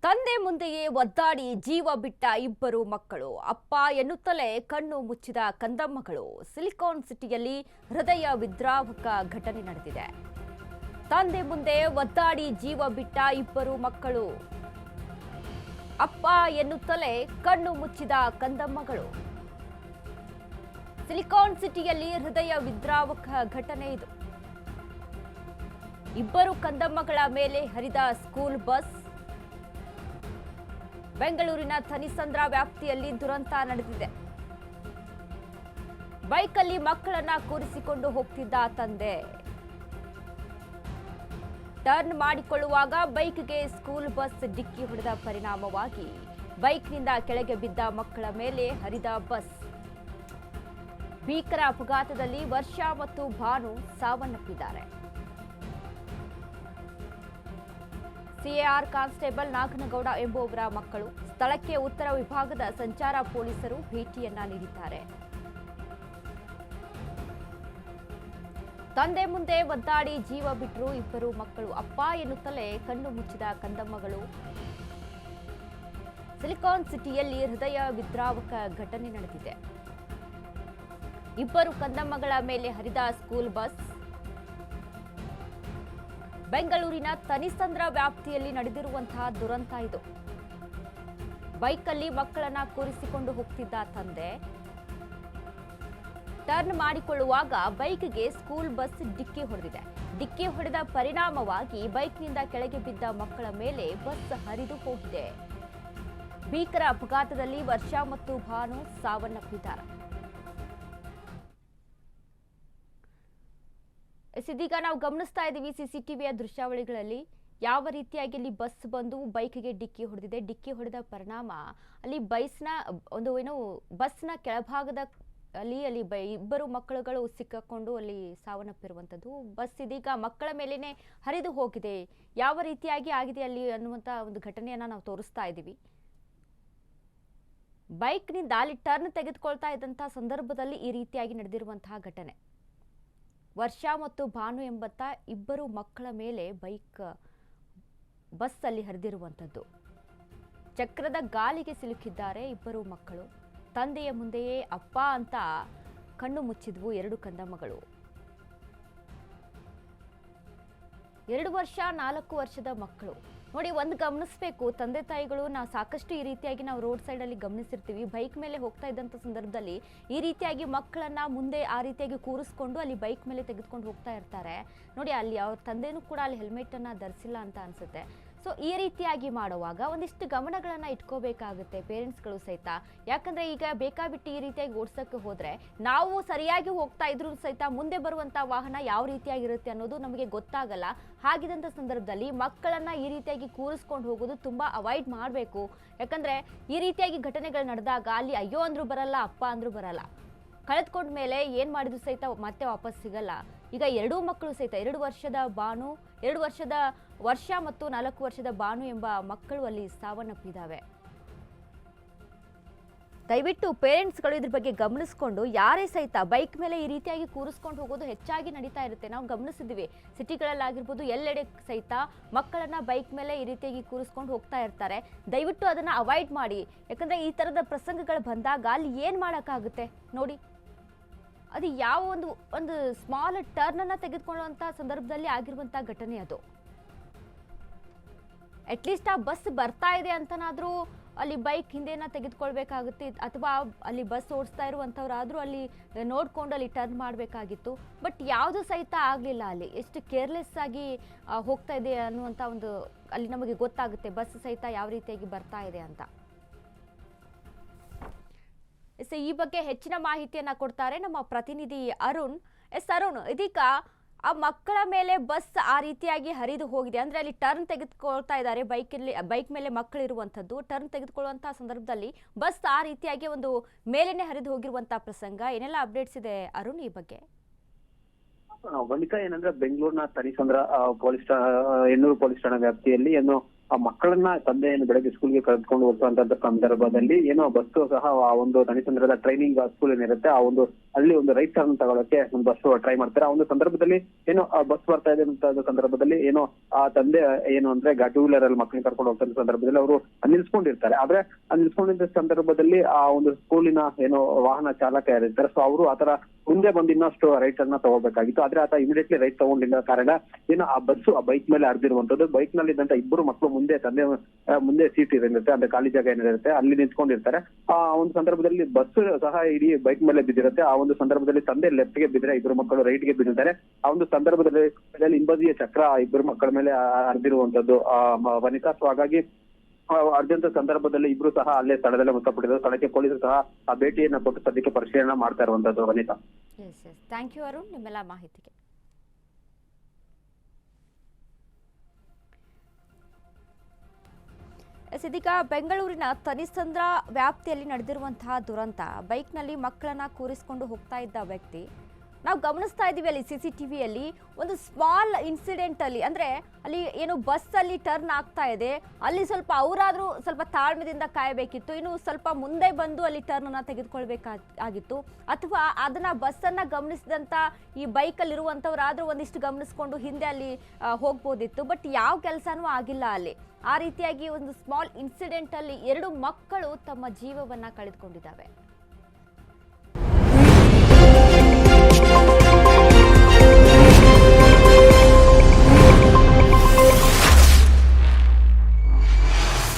ತಂದೆ ಮುಂದೆಯೇ ಒದ್ದಾಡಿ ಜೀವ ಬಿಟ್ಟ ಇಬ್ಬರು ಮಕ್ಕಳು ಅಪ್ಪ ಎನ್ನುತ್ತಲೇ ಕಣ್ಣು ಮುಚ್ಚಿದ ಕಂದಮ್ಮಗಳು ಸಿಲಿಕಾನ್ ಸಿಟಿಯಲ್ಲಿ ಹೃದಯ ವಿದ್ರಾವಕ ಘಟನೆ ನಡೆದಿದೆ. ತಂದೆ ಮುಂದೆ ಒದ್ದಾಡಿ ಜೀವ ಬಿಟ್ಟ ಇಬ್ಬರು ಮಕ್ಕಳು ಅಪ್ಪ ಎನ್ನುತ್ತಲೇ ಕಣ್ಣು ಮುಚ್ಚಿದ ಕಂದಮ್ಮಗಳು. ಸಿಲಿಕಾನ್ ಸಿಟಿಯಲ್ಲಿ ಹೃದಯ ವಿದ್ರಾವಕ ಘಟನೆ ಇದು. ಇಬ್ಬರು ಕಂದಮ್ಮಗಳ ಮೇಲೆ ಹರಿದ ಸ್ಕೂಲ್ ಬಸ್. ಬೆಂಗಳೂರಿನ ಥನಿಸಂದ್ರ ವ್ಯಾಪ್ತಿಯಲ್ಲಿ ದುರಂತ ನಡೆದಿದೆ. ಬೈಕಲ್ಲಿ ಮಕ್ಕಳನ್ನ ಕೂರಿಸಿಕೊಂಡು ಹೋಗ್ತಿದ್ದ ತಂದೆ ಟರ್ನ್ ಮಾಡಿಕೊಳ್ಳುವಾಗ ಬೈಕ್ಗೆ ಸ್ಕೂಲ್ ಬಸ್ ಡಿಕ್ಕಿ ಹೊಡೆದ ಪರಿಣಾಮವಾಗಿ ಬೈಕ್ನಿಂದ ಕೆಳಗೆ ಬಿದ್ದ ಮಕ್ಕಳ ಮೇಲೆ ಹರಿದ ಬಸ್. ಭೀಕರ ಅಪಘಾತದಲ್ಲಿ ವರ್ಷ ಮತ್ತು ಭಾನು ಸಾವನ್ನಪ್ಪಿದ್ದಾರೆ. ಸಿಎಆರ್ ಕಾನ್ಸ್ಟೇಬಲ್ ನಾಗನಗೌಡ ಎಂಬುವವರ ಮಕ್ಕಳು. ಸ್ಥಳಕ್ಕೆ ಉತ್ತರ ವಿಭಾಗದ ಸಂಚಾರ ಪೊಲೀಸರು ಭೇಟಿಯನ್ನ ನೀಡಿದ್ದಾರೆ. ತಂದೆ ಮುಂದೆ ಒದ್ದಾಡಿ ಜೀವ ಬಿಟ್ಟರು ಇಬ್ಬರು ಮಕ್ಕಳು ಅಪ್ಪ ಎನ್ನುತ್ತಲೇ ಕಣ್ಣು ಮುಚ್ಚಿದ ಕಂದಮ್ಮಗಳು. ಸಿಲಿಕಾನ್ ಸಿಟಿಯಲ್ಲಿ ಹೃದಯ ವಿದ್ರಾವಕ ಘಟನೆ ನಡೆದಿದೆ. ಇಬ್ಬರು ಕಂದಮ್ಮಗಳ ಮೇಲೆ ಹರಿದ ಸ್ಕೂಲ್ ಬಸ್. ಬೆಂಗಳೂರಿನ ಥನಿಸಂದ್ರ ವ್ಯಾಪ್ತಿಯಲ್ಲಿ ನಡೆದಿರುವಂತಹ ದುರಂತ ಇದು. ಬೈಕಲ್ಲಿ ಮಕ್ಕಳನ್ನ ಕೂರಿಸಿಕೊಂಡು ಹೋಗ್ತಿದ್ದ ತಂದೆ ಟರ್ನ್ ಮಾಡಿಕೊಳ್ಳುವಾಗ ಬೈಕ್ಗೆ ಸ್ಕೂಲ್ ಬಸ್ ಡಿಕ್ಕಿ ಹೊಡೆದಿದೆ. ಡಿಕ್ಕಿ ಹೊಡೆದ ಪರಿಣಾಮವಾಗಿ ಬೈಕ್ನಿಂದ ಕೆಳಗೆ ಬಿದ್ದ ಮಕ್ಕಳ ಮೇಲೆ ಬಸ್ ಹರಿದು ಹೋಗಿದೆ. ಭೀಕರ ಅಪಘಾತದಲ್ಲಿ ವರ್ಷ ಮತ್ತು ಭಾನು ಸಾವನ್ನಪ್ಪಿದ್ದಾರೆ. ಇದೀಗ ನಾವು ಗಮನಿಸ್ತಾ ಇದ್ದೀವಿ ಸಿಸಿಟಿವಿಯ ದೃಶ್ಯಾವಳಿಗಳಲ್ಲಿ ಯಾವ ರೀತಿಯಾಗಿ ಅಲ್ಲಿ ಬಸ್ ಬಂದು ಬೈಕ್ಗೆ ಡಿಕ್ಕಿ ಹೊಡೆದಿದೆ. ಡಿಕ್ಕಿ ಹೊಡೆದ ಪರಿಣಾಮ ಅಲ್ಲಿ ಬಸ್ನ ಕೆಳಭಾಗದ ಅಲ್ಲಿ ಇಬ್ಬರು ಮಕ್ಕಳುಗಳು ಸಿಕ್ಕಾಕೊಂಡು ಅಲ್ಲಿ ಸಾವನ್ನಪ್ಪಿರುವಂಥದ್ದು. ಬಸ್ ಇದೀಗ ಮಕ್ಕಳ ಮೇಲೇನೆ ಹರಿದು ಹೋಗಿದೆ. ಯಾವ ರೀತಿಯಾಗಿ ಆಗಿದೆ ಅಲ್ಲಿ ಅನ್ನುವಂಥ ಒಂದು ಘಟನೆಯನ್ನ ನಾವು ತೋರಿಸ್ತಾ ಇದ್ದೀವಿ. ಬೈಕ್ನಿಂದ ಅಲ್ಲಿ ಟರ್ನ್ ತೆಗೆದುಕೊಳ್ತಾ ಇದ್ದಂತಹ ಸಂದರ್ಭದಲ್ಲಿ ಈ ರೀತಿಯಾಗಿ ನಡೆದಿರುವಂತಹ ಘಟನೆ. ವರ್ಷ ಮತ್ತು ಭಾನು ಎಂಬತ್ತ ಇಬ್ಬರು ಮಕ್ಕಳ ಮೇಲೆ ಬಸ್ ಅಲ್ಲಿ ಹರಿದಿರುವಂಥದ್ದು. ಚಕ್ರದ ಗಾಲಿಗೆ ಸಿಲುಕಿದ್ದಾರೆ ಇಬ್ಬರು ಮಕ್ಕಳು. ತಂದೆಯ ಮುಂದೆಯೇ ಅಪ್ಪ ಅಂತ ಕಣ್ಣು ಮುಚ್ಚಿದ್ವು ಎರಡು ಕಂದಮ್ಮಗಳು. 2 ವರ್ಷ 4 ವರ್ಷದ ಮಕ್ಕಳು. ನೋಡಿ, ಒಂದು ಗಮನಿಸಬೇಕು, ತಂದೆ ತಾಯಿಗಳು ನಾವು ಸಾಕಷ್ಟು ಈ ರೀತಿಯಾಗಿ ನಾವು ರೋಡ್ ಸೈಡ್ ಅಲ್ಲಿ ಗಮನಿಸಿರ್ತೀವಿ. ಬೈಕ್ ಮೇಲೆ ಹೋಗ್ತಾ ಇದ್ದಂಥ ಸಂದರ್ಭದಲ್ಲಿ ಈ ರೀತಿಯಾಗಿ ಮಕ್ಕಳನ್ನ ಮುಂದೆ ಆ ರೀತಿಯಾಗಿ ಕೂರಿಸ್ಕೊಂಡು ಅಲ್ಲಿ ಬೈಕ್ ಮೇಲೆ ತೆಗೆದುಕೊಂಡು ಹೋಗ್ತಾ ಇರ್ತಾರೆ. ನೋಡಿ, ಅಲ್ಲಿ ಅವ್ರ ತಂದೆನೂ ಕೂಡ ಅಲ್ಲಿ ಹೆಲ್ಮೆಟ್ ಅನ್ನ ಧರಿಸಿಲ್ಲ ಅಂತ ಅನ್ಸುತ್ತೆ. ಸೊ ಈ ರೀತಿಯಾಗಿ ಮಾಡುವಾಗ ಒಂದಿಷ್ಟು ಗಮನಗಳನ್ನ ಇಟ್ಕೋಬೇಕಾಗುತ್ತೆ ಪೇರೆಂಟ್ಸ್ಗಳು ಸಹಿತ. ಯಾಕಂದ್ರೆ ಈಗ ಬೇಕಾಬಿಟ್ಟು ಈ ರೀತಿಯಾಗಿ ಓಡಿಸೋಕೆ ಹೋದ್ರೆ ನಾವು ಸರಿಯಾಗಿ ಹೋಗ್ತಾ ಇದ್ರು ಸಹಿತ ಮುಂದೆ ಬರುವಂತ ವಾಹನ ಯಾವ ರೀತಿಯಾಗಿರುತ್ತೆ ಅನ್ನೋದು ನಮಗೆ ಗೊತ್ತಾಗಲ್ಲ. ಹಾಗಿದ್ದಂಥ ಸಂದರ್ಭದಲ್ಲಿ ಮಕ್ಕಳನ್ನ ಈ ರೀತಿಯಾಗಿ ಕೂರಿಸ್ಕೊಂಡು ಹೋಗೋದು ತುಂಬಾ ಅವಾಯ್ಡ್ ಮಾಡಬೇಕು. ಯಾಕಂದ್ರೆ ಈ ರೀತಿಯಾಗಿ ಘಟನೆಗಳು ನಡೆದಾಗ ಅಲ್ಲಿ ಅಯ್ಯೋ ಅಂದ್ರೂ ಬರಲ್ಲ, ಅಪ್ಪ ಅಂದ್ರೂ ಬರಲ್ಲ. ಕಳೆದ್ಕೊಂಡ ಮೇಲೆ ಏನ್ ಮಾಡಿದ್ರು ಸಹಿತ ಮತ್ತೆ ವಾಪಸ್ ಸಿಗಲ್ಲ. ಈಗ ಎರಡೂ ಮಕ್ಕಳು ಸಹಿತ 2 ವರ್ಷದ ಭಾನು, 2 ವರ್ಷದ ವರ್ಷ ಮತ್ತು 4 ವರ್ಷದ ಭಾನು ಎಂಬ ಮಕ್ಕಳು ಅಲ್ಲಿ ಸಾವನ್ನಪ್ಪಿದ್ದಾವೆ. ದಯವಿಟ್ಟು ಪೇರೆಂಟ್ಸ್ಗಳು ಇದ್ರ ಬಗ್ಗೆ ಗಮನಿಸ್ಕೊಂಡು ಯಾರೇ ಸಹಿತ ಬೈಕ್ ಮೇಲೆ ಈ ರೀತಿಯಾಗಿ ಕೂರಿಸ್ಕೊಂಡು ಹೋಗೋದು ಹೆಚ್ಚಾಗಿ ನಡೀತಾ ಇರುತ್ತೆ. ನಾವು ಗಮನಿಸಿದ್ವಿ, ಸಿಟಿಗಳಲ್ಲಾಗಿರ್ಬೋದು ಎಲ್ಲೆಡೆ ಸಹಿತ ಮಕ್ಕಳನ್ನ ಬೈಕ್ ಮೇಲೆ ಈ ರೀತಿಯಾಗಿ ಕೂರಿಸ್ಕೊಂಡು ಹೋಗ್ತಾ ಇರ್ತಾರೆ. ದಯವಿಟ್ಟು ಅದನ್ನ ಅವಾಯ್ಡ್ ಮಾಡಿ. ಯಾಕಂದ್ರೆ ಈ ತರದ ಪ್ರಸಂಗಗಳು ಬಂದಾಗ ಅಲ್ಲಿ ಏನ್ ಮಾಡೋಕ್ಕಾಗುತ್ತೆ ನೋಡಿ. ಅದು ಯಾವ ಒಂದು ಸ್ಮಾಲ್ ಟರ್ನ್ ಅನ್ನ ತೆಗೆದುಕೊಳ್ಳುವಂತ ಸಂದರ್ಭದಲ್ಲಿ ಆಗಿರುವಂತಹ ಘಟನೆ ಅದು. ಅಟ್ಲೀಸ್ಟ್ ಆ ಬಸ್ ಬರ್ತಾ ಇದೆ ಅಂತನಾದ್ರೂ ಅಲ್ಲಿ ಬೈಕ್ ಹಿಂದೆನ ತೆಗೆದುಕೊಳ್ಬೇಕಾಗುತ್ತೆ, ಅಥವಾ ಅಲ್ಲಿ ಬಸ್ ಓಡಿಸ್ತಾ ಇರುವಂಥವ್ರಾದ್ರೂ ಅಲ್ಲಿ ನೋಡ್ಕೊಂಡು ಅಲ್ಲಿ ಟರ್ನ್ ಮಾಡಬೇಕಾಗಿತ್ತು. ಬಟ್ ಯಾವುದು ಸಹಿತ ಆಗಲಿಲ್ಲ. ಅಲ್ಲಿ ಎಷ್ಟು ಕೇರ್ಲೆಸ್ ಆಗಿ ಹೋಗ್ತಾ ಇದೆ ಅನ್ನುವಂಥ ಒಂದು ಅಲ್ಲಿ ನಮಗೆ ಗೊತ್ತಾಗುತ್ತೆ ಬಸ್ ಸಹಿತ ಯಾವ ರೀತಿಯಾಗಿ ಬರ್ತಾ ಇದೆ ಅಂತ. ಈ ಬಗ್ಗೆ ಹೆಚ್ಚಿನ ಮಾಹಿತಿಯನ್ನ ಕೊಡ್ತಾರೆ ನಮ್ಮ ಪ್ರತಿನಿಧಿ ಅರುಣ್. ಅರುಣ್, ಇದೀಗ ಆ ಮಕ್ಕಳ ಮೇಲೆ ಬಸ್ ಆ ರೀತಿಯಾಗಿ ಹರಿದು ಹೋಗಿದೆ ಅಂದ್ರೆ ಅಲ್ಲಿ ಟರ್ನ್ ತೆಗೆದುಕೊಳ್ತಾ ಇದ್ದಾರೆ, ಬೈಕ್ ಮೇಲೆ ಮಕ್ಕಳು ಇರುವಂತದ್ದು. ಟರ್ನ್ ತೆಗೆದುಕೊಳ್ಳುವಂತಹ ಸಂದರ್ಭದಲ್ಲಿ ಬಸ್ ಆ ರೀತಿಯಾಗಿ ಒಂದು ಮೇಲೇನೆ ಹರಿದು ಹೋಗಿರುವಂತಹ ಪ್ರಸಂಗ. ಏನೆಲ್ಲ ಅಪ್ಡೇಟ್ಸ್ ಇದೆ ಅರುಣ್ ಈ ಬಗ್ಗೆ? ವನಿತಾ, ಏನಂದ್ರೆ ಬೆಂಗಳೂರಿನ ಥನಿಸಂದ್ರ ಪೊಲೀಸ್ ಠಾಣಾ, ಎನ್ನೂರು ಪೊಲೀಸ್ ಠಾಣಾ ವ್ಯಾಪ್ತಿಯಲ್ಲಿ ಆ ಮಕ್ಕಳನ್ನ ತಂದೆ ಏನು ಬೆಳಗ್ಗೆ ಸ್ಕೂಲ್ಗೆ ಕರೆದುಕೊಂಡು ಹೋಗುವಂತ ಸಂದರ್ಭದಲ್ಲಿ ಏನೋ ಬಸ್ ಸಹ ಆ ಒಂದು ತನಿಸಂದ್ರದ ಟ್ರೈನಿಂಗ್ ಸ್ಕೂಲ್ ಏನಿರುತ್ತೆ ಆ ಒಂದು ಅಲ್ಲಿ ಒಂದು ರೈಟ್ ಟರ್ನ್ ತಗೊಳಕ್ಕೆ ಒಂದು ಬಸ್ ಟ್ರೈ ಮಾಡ್ತಾರೆ. ಆ ಒಂದು ಸಂದರ್ಭದಲ್ಲಿ ಏನೋ ಆ ಬಸ್ ಬರ್ತಾ ಇದೆ ಅಂತ ಸಂದರ್ಭದಲ್ಲಿ ಏನೋ ಆ ತಂದೆ ಏನು ಅಂದ್ರೆ ಟೂ ವೀಲರ್ ಅಲ್ಲಿ ಮಕ್ಕಳನ್ನ ಕರ್ಕೊಂಡು ಹೋಗ್ತಾ ಸಂದರ್ಭದಲ್ಲಿ ಅವರು ನಿಲ್ಸ್ಕೊಂಡಿರ್ತಾರೆ. ಆದ್ರೆ ನಿಲ್ಸ್ಕೊಂಡಿದ್ದ ಸಂದರ್ಭದಲ್ಲಿ ಆ ಒಂದು ಸ್ಕೂಲಿನ ಏನೋ ವಾಹನ ಚಾಲಕ ಯಾರಿರ್ತಾರೆ ಸೊ ಅವರು ಆತರ ಮುಂದೆ ಬಂದು ಇನ್ನಷ್ಟು ರೈಟ್ ಅನ್ನ ತಗೋಬೇಕಾಗಿತ್ತು. ಆದ್ರೆ ಆತ ಇಮಿಡಿಯೇಟ್ಲಿ ರೈಟ್ ತಗೊಂಡಿಲ್ಲ ಕಾರಣ ಏನೋ ಆ ಬಸ್ಸು ಆ ಬೈಕ್ ಮೇಲೆ ಹರಿದಿರುವಂತದ್ದು. ಬೈಕ್ ನಲ್ಲಿ ಇದ್ದಂತ ಇಬ್ಬರು ಮಕ್ಕಳು ಮುಂದೆ ತಂದೆ ಮುಂದೆ ಸೀಟ್ ಏನಿರುತ್ತೆ ಅಂದ್ರೆ ಖಾಲಿ ಜಾಗ ಏನಿರುತ್ತೆ ಅಲ್ಲಿ ನಿಂತ್ಕೊಂಡಿರ್ತಾರೆ. ಆ ಒಂದು ಸಂದರ್ಭದಲ್ಲಿ ಬಸ್ ಸಹ ಇಡೀ ಬೈಕ್ ಮೇಲೆ ಬಿದ್ದಿರುತ್ತೆ. ಆ ಒಂದು ಸಂದರ್ಭದಲ್ಲಿ ತಂದೆ ಲೆಫ್ಟ್ ಗೆ ಬಿದ್ದರೆ ಇಬ್ಬರು ಮಕ್ಕಳು ರೈಟ್ ಗೆ ಬಿದ್ದಿದ್ದಾರೆ. ಆ ಒಂದು ಸಂದರ್ಭದಲ್ಲಿ ಹಿಂಬದಿಯ ಚಕ್ರ ಇಬ್ಬರು ಮಕ್ಕಳ ಮೇಲೆ ಹರಿದಿರುವಂತದ್ದು ವನಿತಾ. ಸೊ ಹಾಗಾಗಿ ಅರ್ಜೆಂಟ್ ಸಂದರ್ಭದಲ್ಲಿ ಇಬ್ರು ಸಹ ಅಲ್ಲೇ ಸ್ಥಳದಲ್ಲೇ ಮೃತಪಟ್ಟಿದ್ದಾರೆ. ಸ್ಥಳಕ್ಕೆ ಪೊಲೀಸರು ಸಹ ಆ ಭೇಟಿಯನ್ನ ಕೊಟ್ಟು ಸದ್ಯಕ್ಕೆ ಪರಿಶೀಲನೆ ಮಾಡ್ತಾ ಇರುವಂತದ್ದು ವನಿತಾ. ಥ್ಯಾಂಕ್ ಯು ಅರುಣ್ ನಿಮ್ಮೆಲ್ಲ ಮಾಹಿತಿಗೆ. ಇದೀಗ ಬೆಂಗಳೂರಿನ ತನಿಸಂದ್ರ ವ್ಯಾಪ್ತಿಯಲ್ಲಿ ನಡೆದಿರುವಂತಹ ದುರಂತ. ಬೈಕ್ನಲ್ಲಿ ಮಕ್ಕಳನ್ನ ಕೂರಿಸಿಕೊಂಡು ಹೋಗ್ತಾ ಇದ್ದ ವ್ಯಕ್ತಿ ನಾವು ಗಮನಿಸ್ತಾ ಇದ್ದೀವಿ ಅಲ್ಲಿ CCTVಯಲ್ಲಿ ಒಂದು ಸ್ಮಾಲ್ ಇನ್ಸಿಡೆಂಟ್ ಅಲ್ಲಿ ಅಂದ್ರೆ ಅಲ್ಲಿ ಏನು ಬಸ್ ಅಲ್ಲಿ ಟರ್ನ್ ಆಗ್ತಾ ಇದೆ ಅಲ್ಲಿ ಸ್ವಲ್ಪ ಅವರಾದ್ರೂ ಸ್ವಲ್ಪ ತಾಳ್ಮೆದಿಂದ ಕಾಯಬೇಕಿತ್ತು. ಇನ್ನು ಸ್ವಲ್ಪ ಮುಂದೆ ಬಂದು ಅಲ್ಲಿ ಟರ್ನ್ ಅನ್ನ ತೆಗೆದುಕೊಳ್ಬೇಕಾಗಿತ್ತು ಅಥವಾ ಅದನ್ನ ಬಸ್ ಅನ್ನ ಗಮನಿಸಿದಂತ ಈ ಬೈಕ್ ಅಲ್ಲಿ ಇರುವಂತವರಾದ್ರೂ ಒಂದಿಷ್ಟು ಗಮನಿಸ್ಕೊಂಡು ಹಿಂದೆ ಅಲ್ಲಿ ಹೋಗ್ಬೋದಿತ್ತು. ಬಟ್ ಯಾವ ಕೆಲಸನೂ ಆಗಿಲ್ಲ ಅಲ್ಲಿ. ಆ ರೀತಿಯಾಗಿ ಒಂದು ಸ್ಮಾಲ್ ಇನ್ಸಿಡೆಂಟ್ ಅಲ್ಲಿ 2 ಮಕ್ಕಳು ತಮ್ಮ ಜೀವವನ್ನ ಕಳೆದುಕೊಂಡಿದ್ದಾವೆ.